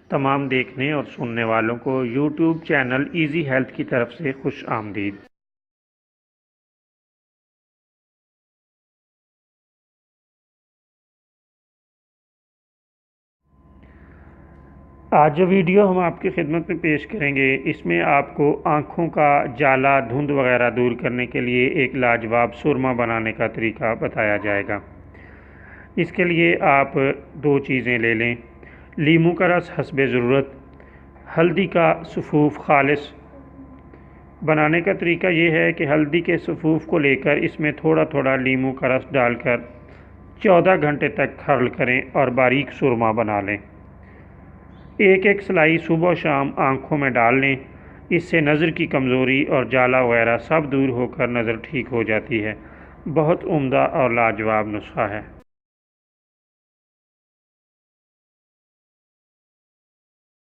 تمام دیکھنے اور سننے والوں کو یوٹیوب چینل ایزی ہیلتھ کی طرف سے خوش آمدید۔ آج جو ویڈیو ہم آپ کی خدمت میں پیش کریں گے، اس میں آپ کو آنکھوں کا جالا، دھند وغیرہ دور کرنے کے لیے ایک لاجواب سرما بنانے کا طریقہ بتایا جائے گا۔ اس کے لیے آپ 2 چیزیں لے لیں: لیموں کا رس حسب ضرورت، ہلدی کا سفوف خالص۔ بنانے کا طریقہ یہ ہے کہ ہلدی کے سفوف کو لے کر اس میں تھوڑا تھوڑا لیموں کا رس ڈال کر 14 گھنٹے تک کھرل کریں اور باریک سرما بنا لیں۔ ایک سلائی صبح و شام آنکھوں میں ڈال لیں۔ اس سے نظر کی کمزوری اور جالا وغیرہ سب دور ہو کر نظر ٹھیک ہو جاتی ہے۔ بہت عمدہ اور لاجواب نسخہ ہے۔